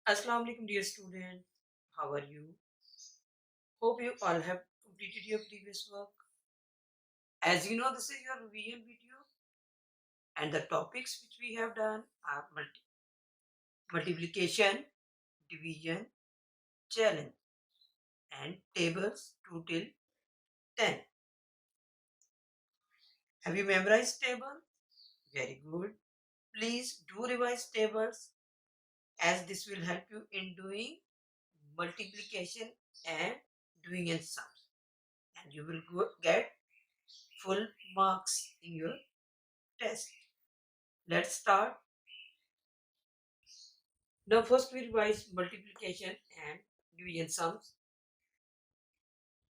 Assalamu alaikum, dear student. How are you? Hope you all have completed your previous work. As you know, this is your revision video, and the topics which we have done are multiplication, division, challenge, and tables 2 till 10. Have you memorized table? Very good. Please do revise tables as this will help you in doing multiplication and doing and sums, and you will get full marks in your test. Let's start. Now first we revise multiplication and division sums.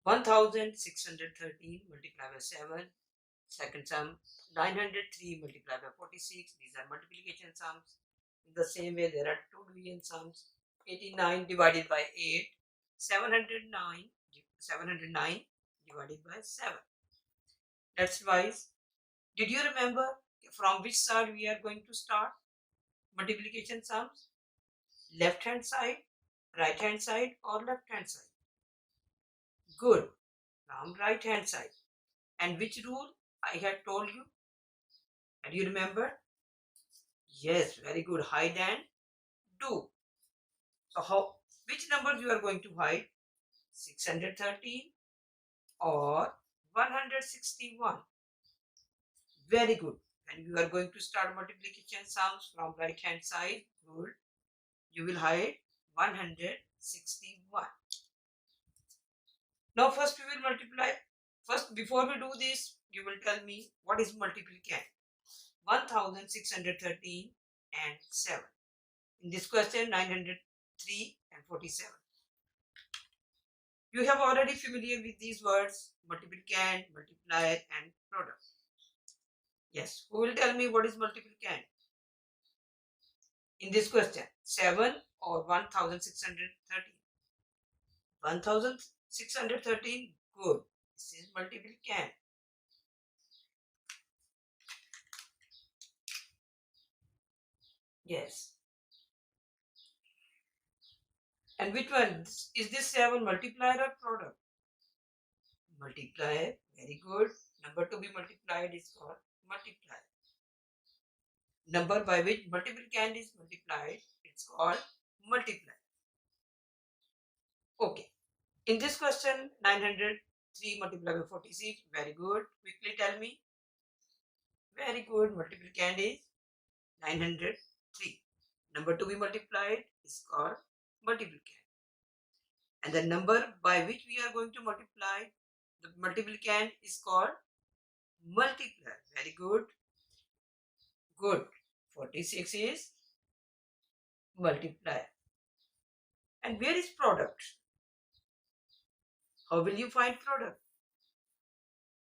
1613 multiplied by 7. Second sum 903 multiplied by 46. These are multiplication sums. In the same way there are two division sums. 89 divided by 8. 709 divided by 7. Let's revise. Did you remember from which side we are going to start multiplication sums? Left hand side, right hand side, or left hand side? Good. From right hand side. And which rule I had told you? And you remember? Yes, very good. Hide and do. So how? Which numbers you are going to hide? 613 or 161? Very good. And you are going to start multiplication sums from right hand side. Good. You will hide 161. Now first we will multiply. First, before we do this, you will tell me what is multiplication. 1613 and 7. In this question, 903 and 47. You have already familiar with these words, multiplicand, multiplier, and product. Yes, who will tell me what is multiplicand? In this question, 7 or 1613? 1613, good. This is multiplicand. Yes. And which one? Is this 7 multiplier or product? Multiplier, very good. Number to be multiplied is called multiplier. Number by which multiplicand is multiplied, it's called multiplier. Okay. In this question, 903 multiplied by 46, very good. Quickly tell me. Very good. Multiplicand is 903. Number to be multiplied is called multiplicand. And the number by which we are going to multiply, the multiplicand is called multiplier. Very good. Good. 46 is multiplier. And where is product? How will you find product?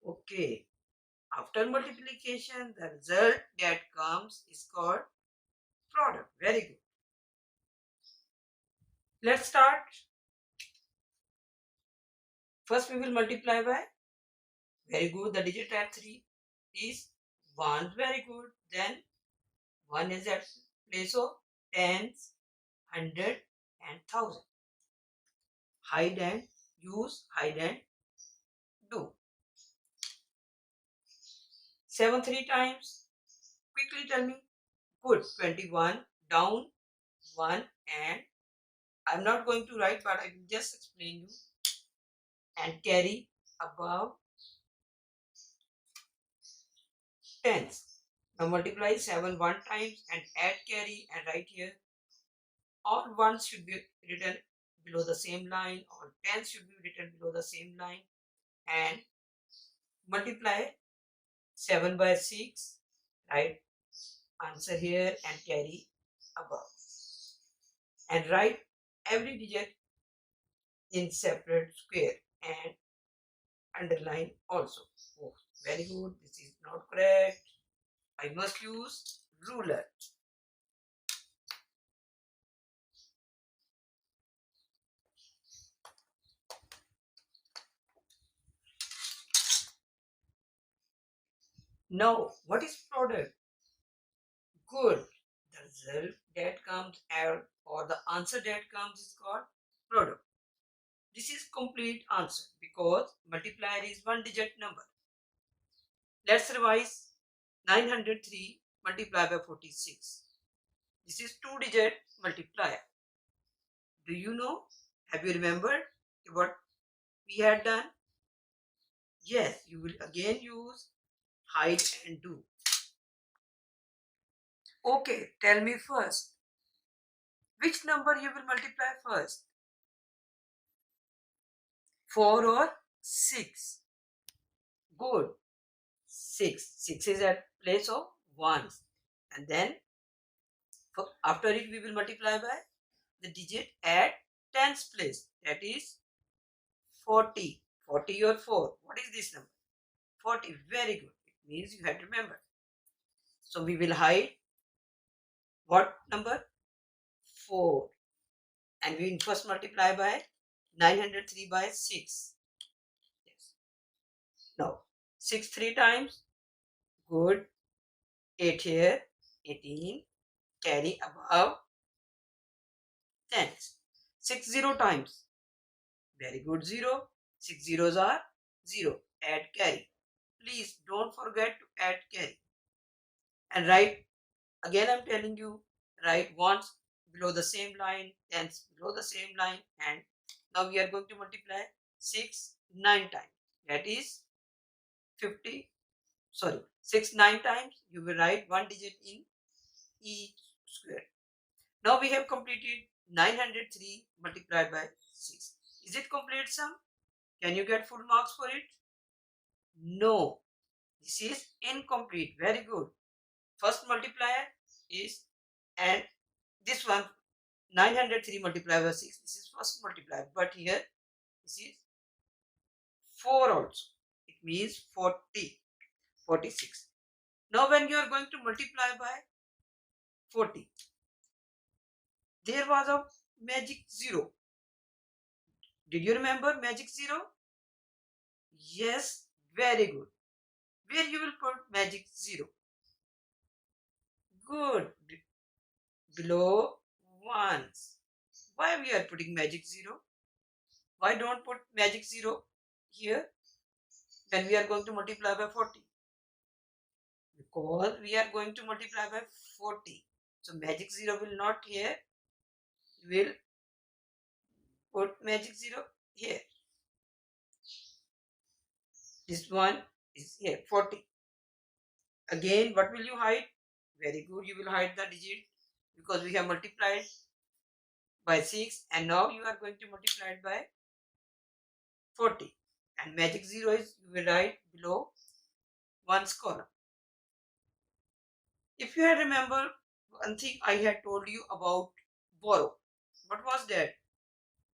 Okay. After multiplication, the result that comes is called product. Very good. Let's start. First, we will multiply by. Very good. The digit at 3 is 1. Very good. Then 1 is at place of tens, 100 and 1000. Hide and use, hide and do. 7 3 times. Quickly tell me. Good. 21 down 1, and I'm not going to write, but I will just explain you. And carry above tens. Now multiply 7 1 times and add carry and write here. All ones should be written below the same line. All tens should be written below the same line. And multiply 7 by 6. Write answer here and carry above. And write every digit in separate square and underline also. Oh, very good. This is not correct. I must use ruler. Now, what is product? Good. The result that comes out or the answer that comes is called product. This is complete answer because multiplier is one digit number. Let's revise 903 multiplied by 46. This is two digit multiplier. Do you know? Have you remembered what we had done? Yes, you will again use hide and do. Okay, tell me first. Which number you will multiply first? 4 or 6? Good. 6. 6 is at place of 1. And then after it we will multiply by the digit at tens place. That is 40. 40 or 4. What is this number? 40. Very good. It means you have to remember. So we will hide what number? 4. And we will first multiply by 903 by 6. Yes. Now 6 3 times. Good. 8 here. 18. Carry above tens. 6 0 times. Very good. 0. 6 zeros are 0. Add carry. Please don't forget to add carry. And write, again I'm telling you, write ones below the same line, tens below the same line, and now we are going to multiply 6 9 times. That is 50, sorry, 6 9 times. You will write one digit in each square. Now we have completed 903 multiplied by 6. Is it complete sum? Can you get full marks for it? No. This is incomplete. Very good. First multiplier is, and this one 903 multiplied by 6. This is first multiplier. But here this is 4 also. It means 40. 46. Now when you are going to multiply by 40, there was a magic 0. Did you remember magic 0? Yes, very good. Where you will put magic 0? Good. Below ones. Why we are putting magic 0? Why don't put magic 0 here when we are going to multiply by 40? Because we are going to multiply by 40. So magic 0 will not here. We will put magic 0 here. This one is here, 40. Again, what will you hide? Very good, you will hide the digit because we have multiplied by 6 and now you are going to multiply it by 40. And magic 0 is, you will write below one's column. If you had remember one thing I had told you about borrow. What was that?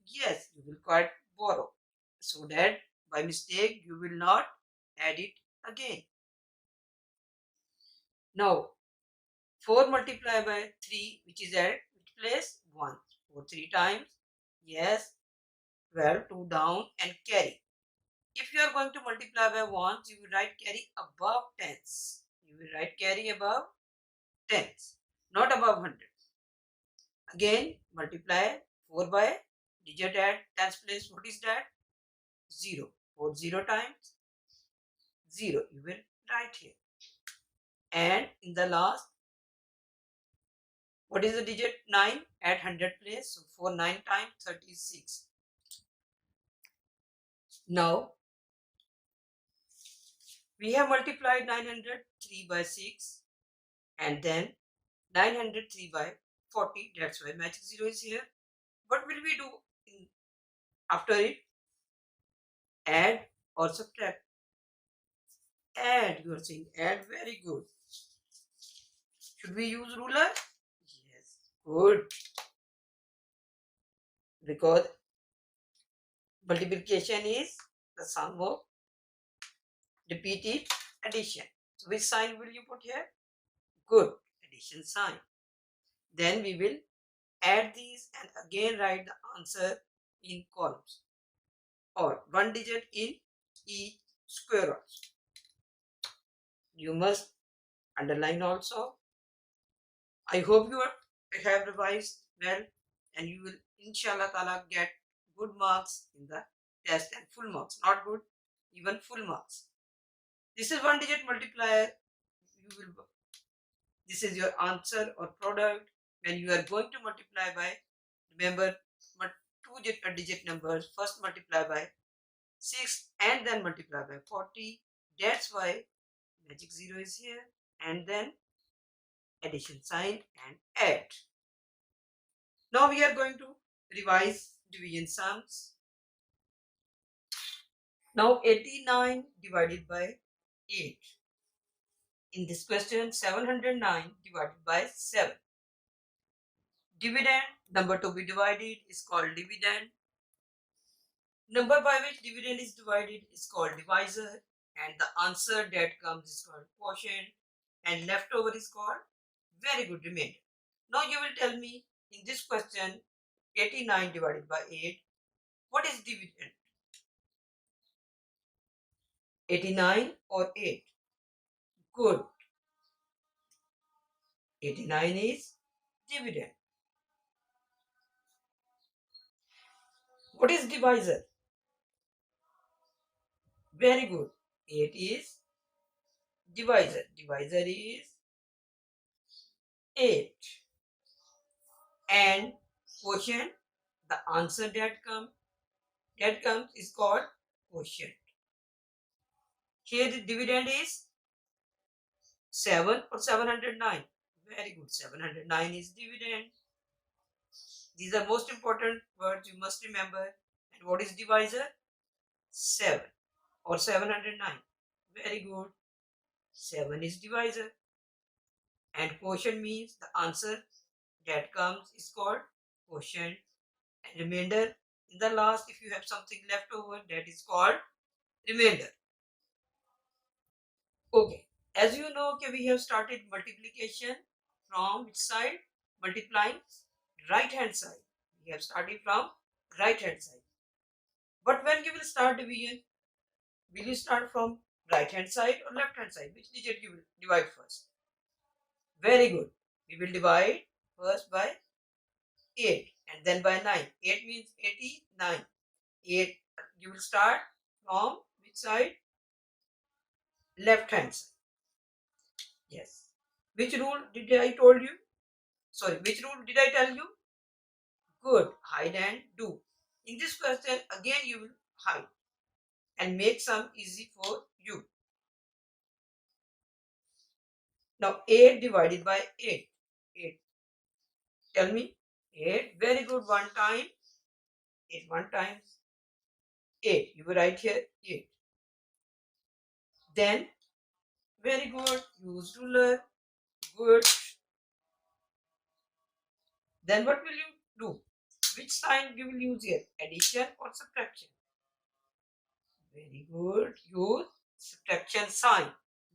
Yes, you will quite borrow so that by mistake you will not add it again. Now 4 multiplied by 3, which is at which place? 1. 4 3 times. Yes. 12, 2 down and carry. If you are going to multiply by 1s, you will write carry above tens. You will write carry above tens, not above hundreds. Again, multiply 4 by digit at tens place. What is that? 0. 4 0 times 0. You will write here. And in the last, what is the digit? 9 at 100 place. So 4 9 times 36. Now we have multiplied 903 by 6 and then 903 by 40. That's why magic 0 is here. What will we do after it? Add or subtract? Add. You are saying add. Very good. Should we use ruler? Yes. Good. Because multiplication is the sum of repeated addition. So which sign will you put here? Good. Addition sign. Then we will add these and again write the answer in columns or one digit in each square also. You must underline also. I hope you have revised well. and you will inshallah ta'ala get good marks in the test and full marks. Not good, even full marks. This is one digit multiplier. This is your answer or product. When you are going to multiply by, remember, two digit numbers, first multiply by 6 and then multiply by 40. That's why magic 0 is here, and then addition sign and add. Now we are going to revise division sums. Now 89 divided by 8. In this question, 709 divided by 7. Dividend, number to be divided is called dividend. Number by which dividend is divided is called divisor, and the answer that comes is called quotient, and leftover is called very good remainder. Now you will tell me in this question 89 divided by 8, what is dividend? 89 or 8? Good. 89 is dividend. What is divisor? Very good. 8 is divisor. Divisor is 8. And quotient, the answer that comes is called quotient. Here the dividend is 7 or 709. Very good. 709 is dividend. These are most important words you must remember. And what is divisor? 7 or 709. Very good. 7 is divisor. And quotient means the answer that comes is called quotient. And remainder in the last, if you have something left over, that is called remainder. Okay. As you know, okay, we have started multiplication from which side? Multiplying right hand side. We have started from right hand side. But when you will start division, will you start from right hand side or left hand side? Which digit you will divide first? Very good. We will divide first by 8 and then by 9. 8 means 89. 8, you will start from which side? Left hand side. Yes. Which rule did I told you? Sorry, which rule did I tell you? Good. Hide and do. In this question, again you will hide and make some easy for you. Now 8 divided by 8. 8. Tell me. 8. Very good. One time. 8 one times. 8. You will write here 8. Then, very good. Use ruler. Good. Then what will you do? Which sign you will use here? Addition or subtraction? Very good. Use subtraction sign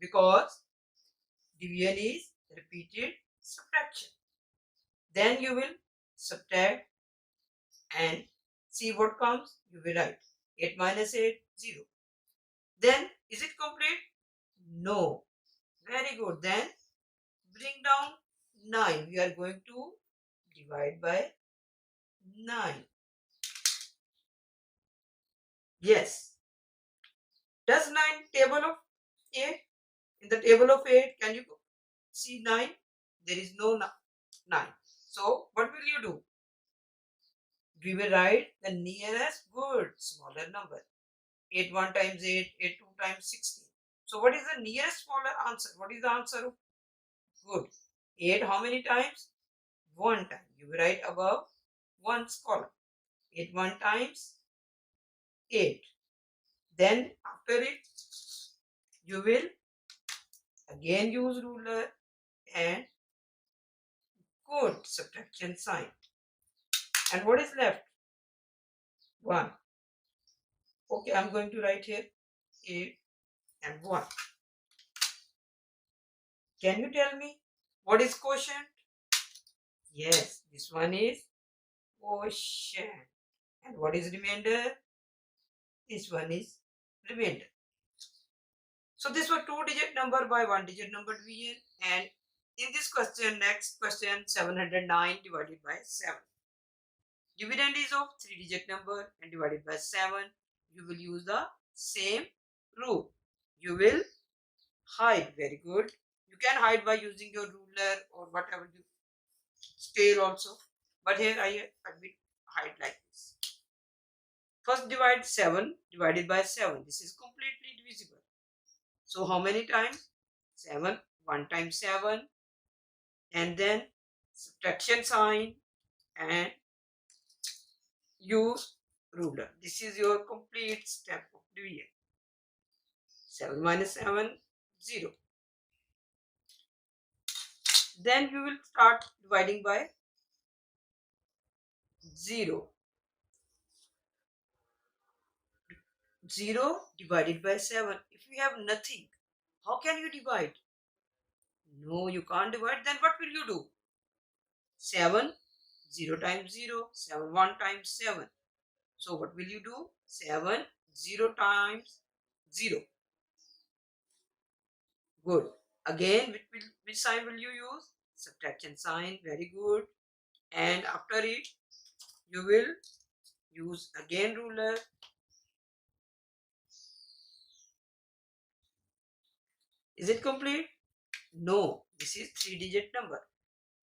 because division is repeated subtraction. Then you will subtract and see what comes. You will write 8 minus 8, 0. Then is it complete? No. Very good. Then bring down 9. We are going to divide by 9. Yes. Does 9 table of 8? In the table of 8, can you see 9? There is no 9. So what will you do? We will write the nearest good smaller number. 8 1 times 8, 8 2 times 16. So what is the nearest smaller answer? What is the answer of good? 8 how many times? 1 time. You will write above 1's column. 8 1 times 8. Then after it, you will again use ruler and good subtraction sign. And what is left? 1. Okay, I'm going to write here 8 and 1. Can you tell me what is quotient? Yes, this one is quotient. And what is remainder? This one is remainder. So this was 2-digit number by 1-digit number division. And in this question, next question, 709 divided by 7. Dividend is of 3-digit number and divided by 7. You will use the same rule. You will hide. Very good. You can hide by using your ruler or whatever you scale also. But here I will hide like this. First divide 7 divided by 7. This is completely divisible. So how many times? 7. 1 times 7. And then subtraction sign and use ruler. This is your complete step of division. 7 minus 7, 0. Then we will start dividing by 0. 0 divided by 7. If you have nothing, how can you divide? No, you can't divide. Then what will you do? 7, 0 times 0, 7, 1 times 7. So what will you do? 7, 0 times 0. Good. Again, which sign will you use? Subtraction sign. Very good. And after it, you will use again ruler. Is it complete? No. This is 3-digit number.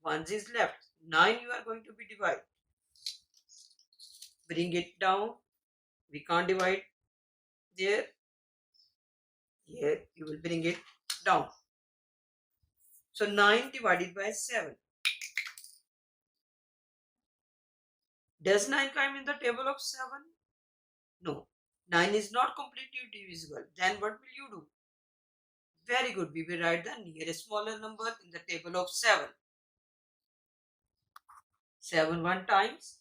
1 is left. 9 you are going to be divide. Bring it down. We can't divide there. Here you will bring it down. So 9 divided by 7. Does 9 come in the table of 7? No. 9 is not completely divisible. Then what will you do? Very good. We will write the nearest smaller number in the table of 7. 7 1 times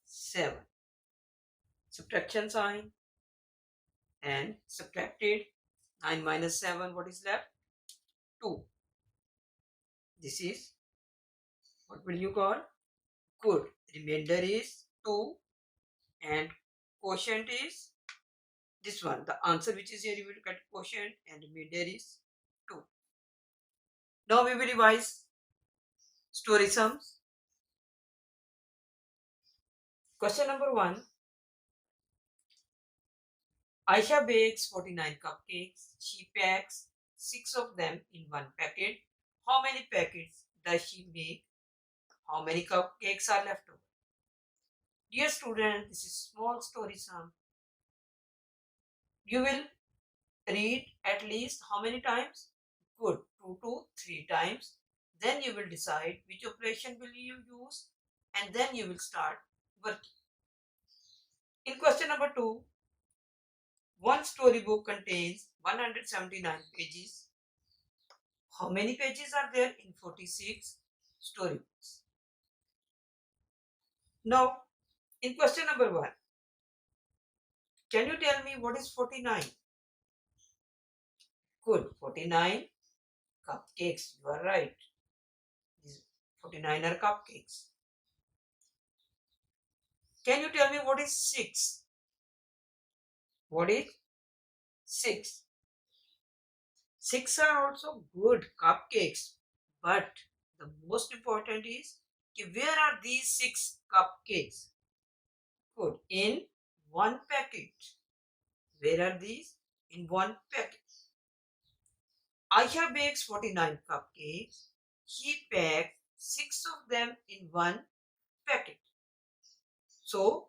7. Subtraction sign and subtracted. 9 minus 7. What is left? 2. This is, what will you call? Good. Remainder is 2 and quotient is this one. The answer which is here, you will get quotient and remainder is 2. Now we will revise story sums. Question number 1. Aisha bakes 49 cupcakes. She packs 6 of them in one packet. How many packets does she make? How many cupcakes are left over? Dear student, this is small story sum. You will read at least how many times? Good, 2 to 3 times. Then you will decide which operation will you use and then you will start working. In question number 2, one storybook contains 179 pages. How many pages are there in 46 storybooks? Now, in question number 1, can you tell me what is 49? Good, 49 cupcakes. You are right. These 49 are cupcakes. Can you tell me what is 6? What is 6? 6 are also good cupcakes. But the most important is, where are these 6 cupcakes? Good. In one packet. Where are these? In one packet. Aisha bakes 49 cupcakes. She packs 6 of them in one packet. So,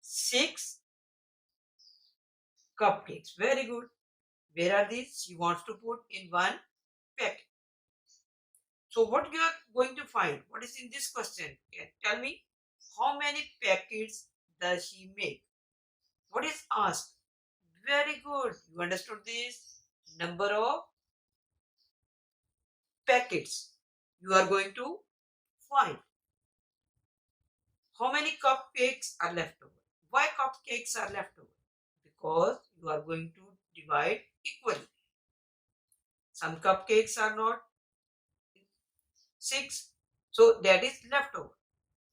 6 cupcakes. Very good. Where are these? She wants to put in one packet. So, what you are going to find? What is in this question? Tell me, how many packets does she make? What is asked? Very good. You understood this? Number of packets you are going to find. How many cupcakes are left over? Why cupcakes are left over? Because you are going to divide equally. Some cupcakes are not 6, so that is left over.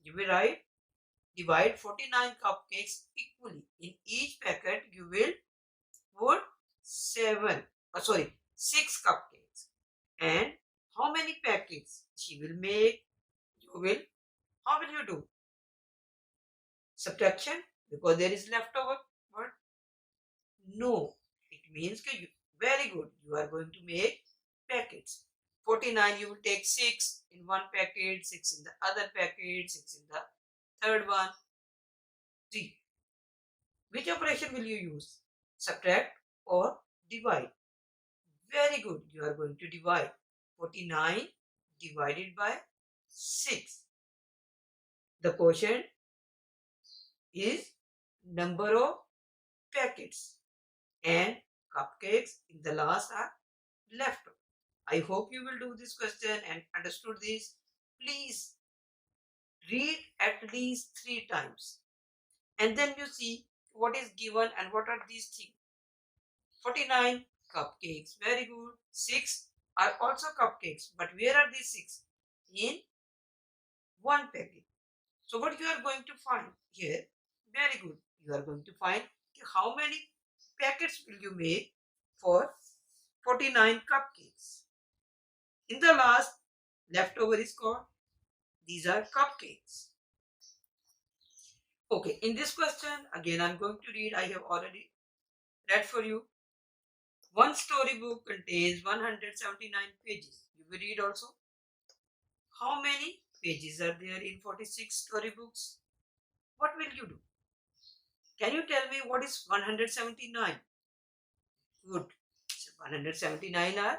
You will write divide 49 cupcakes equally. In each packet you will put 6 cupcakes. And how many packets she will make? How will you do? Subtraction, because there is leftover word. No, it means that very good. You are going to make packets. 49, you will take 6 in one packet, 6 in the other packet, 6 in the third one. See, which operation will you use? Subtract or divide? Very good. You are going to divide. 49 divided by 6. The quotient is number of packets, and cupcakes in the last are left. I hope you will do this question and understood this. Please read at least 3 times, and then you see what is given and what are these things. 49 cupcakes, very good. 6 are also cupcakes, but where are these 6? In one packet. So what you are going to find here? Very good. You are going to find how many packets will you make for 49 cupcakes. In the last, leftover is called, these are cupcakes. Okay, in this question, again I'm going to read, I have already read for you. One storybook contains 179 pages. You will read also. How many pages are there in 46 storybooks? What will you do? Can you tell me what is 179? Good. So 179 are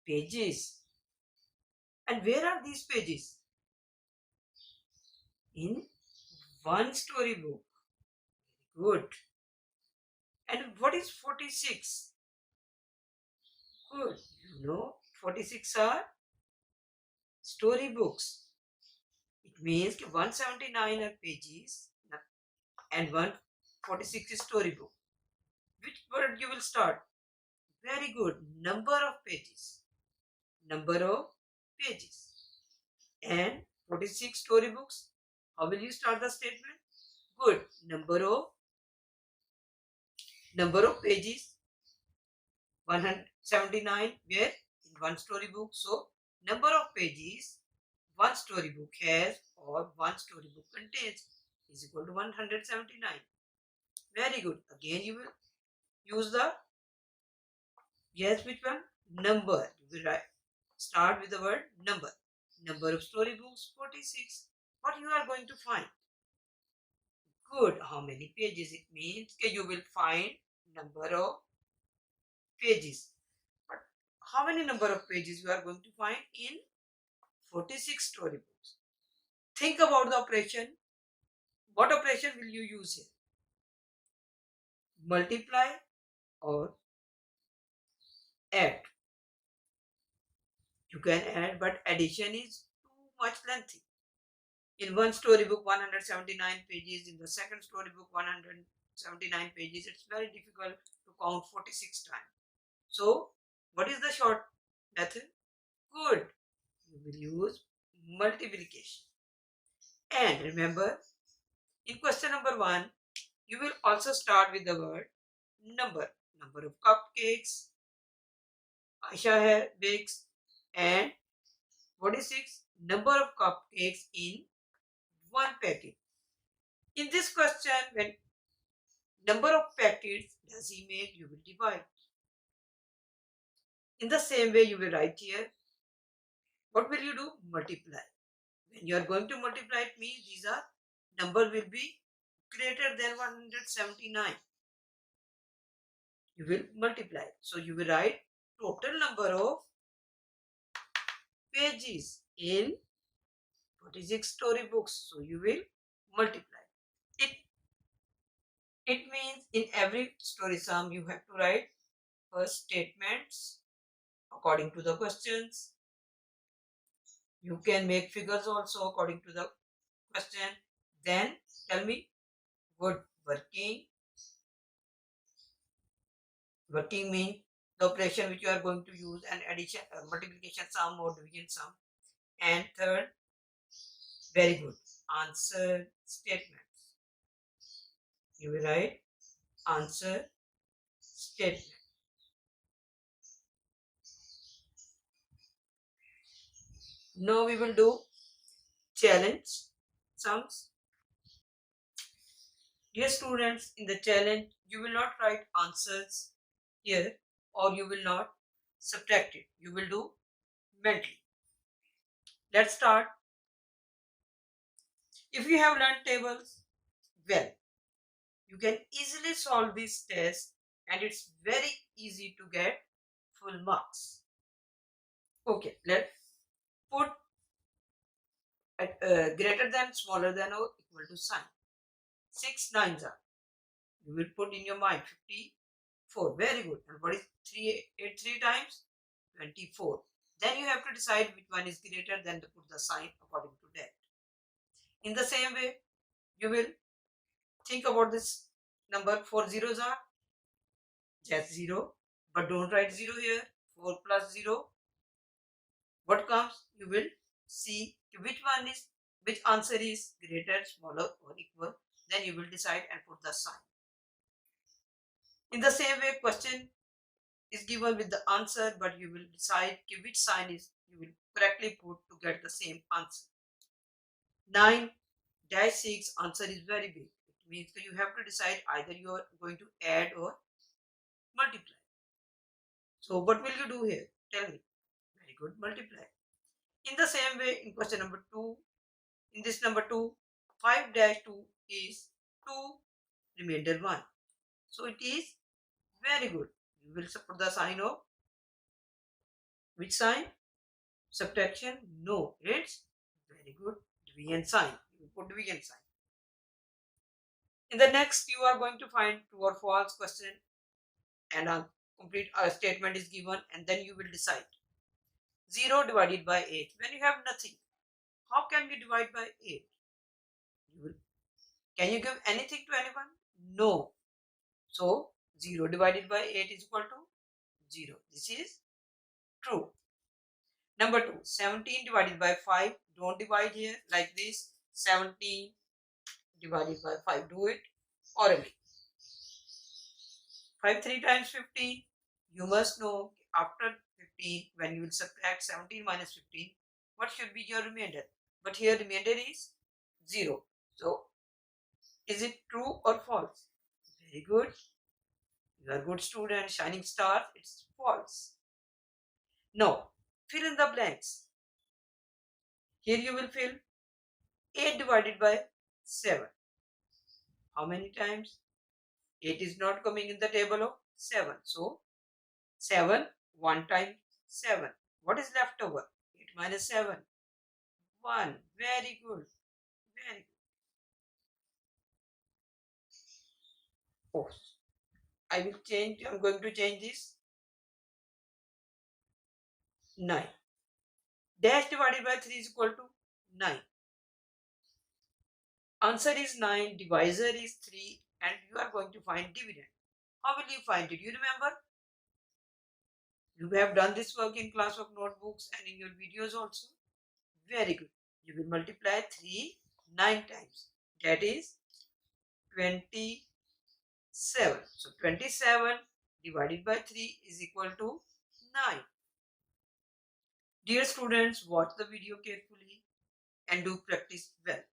pages. And where are these pages? In one storybook. Good. And what is 46? Good. You know, 46 are storybooks. It means 179 are pages and 146 is storybook. Which word you will start? Very good. Number of pages. Number of pages. And 46 storybooks. How will you start the statement? Good. Number of pages. 179 where? In one storybook. So number of pages one storybook has or one storybook contains is equal to 179. Very good. Again you will use the, yes, which one? Number. You will write, start with the word number. Number of storybooks 46. What you are going to find? Good. How many pages? It means that you will find number of pages. But how many number of pages you are going to find in 46 storybooks? Think about the operation. What operation will you use here? Multiply or add? You can add, but addition is too much lengthy. In one storybook, 179 pages. In the second storybook, 179 pages. It's very difficult to count 46 times. So, what is the short method? Good. You will use multiplication. And remember, in question number 1, you will also start with the word number. Number of cupcakes Aisha bakes, and 46 number of cupcakes in one packet. In this question, when number of packets does he make, you will divide. In the same way, you will write here. What will you do? Multiply. When you are going to multiply, it means these are number will be greater than 179. You will multiply. So you will write total number of pages in 46 storybooks. So you will multiply. It means in every story sum you have to write first statements according to the questions. You can make figures also according to the question. Then tell me what working. Working means the operation which you are going to use, and addition, multiplication sum or division sum. And third, very good, answer statements. You will write answer statement. Now we will do challenge. sums. Dear students, in the challenge, you will not write answers here or you will not subtract it. You will do mentally. Let's start. If you have learned tables, well, you can easily solve this test and it's very easy to get full marks. Okay, let's put greater than, smaller than or equal to sign. 6 nines are. You will put in your mind 54. Very good. And what is 3 times? 24. Then you have to decide which one is greater, then to put the sign according to that. In the same way, you will think about this number. 4 zeros are just 0, but don't write 0 here. 4 plus 0. What comes? You will see which answer is greater, smaller or equal. Then you will decide and put the sign. In the same way, question is given with the answer, but you will decide which sign is you will correctly put to get the same answer. 9-6 answer is very big. It means that you have to decide either you are going to add or multiply. So what will you do here? Tell me. Very good, multiply. In the same way, in question number 2, in this number 2, 5-2 is 2 remainder 1. So it is very good. You will put the sign of which sign? Subtraction? No, it's very good. Division sign. You put division sign. In the next, you are going to find true or false question and a complete statement is given, and then you will decide. 0 divided by 8. When you have nothing, how can we divide by 8? Can you give anything to anyone? No. So 0 divided by 8 is equal to 0. This is true. Number 2, 17 divided by 5. Don't divide here like this. 17 divided by 5. Do it orally. 5 3 times 15. You must know after 15, when you will subtract 17 minus 15, what should be your remainder? But here remainder is 0. So is it true or false? Very good. You are a good student, shining star. It's false. Now, fill in the blanks. Here you will fill 8 divided by 7. How many times? 8 is not coming in the table of 7. So, 7, 1 times 7. What is left over? 8 minus 7. 1. Very good. Very good. Oh, I'm going to change this. 9. Dash divided by 3 is equal to 9. Answer is 9, divisor is 3, and you are going to find dividend. How will you find it? You remember? You have done this work in classwork notebooks and in your videos also. Very good. You will multiply 3 9 times. That is 27. So 27 divided by 3 is equal to 9. Dear students, watch the video carefully and do practice well.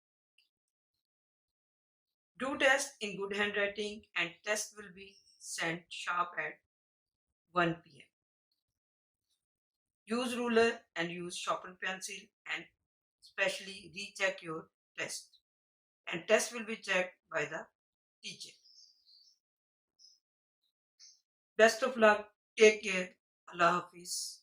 Do test in good handwriting and test will be sent sharp at 1 p.m. Use ruler and use sharpened pencil and especially recheck your test. And test will be checked by the teacher. Best of luck. Take care. Allah Hafiz.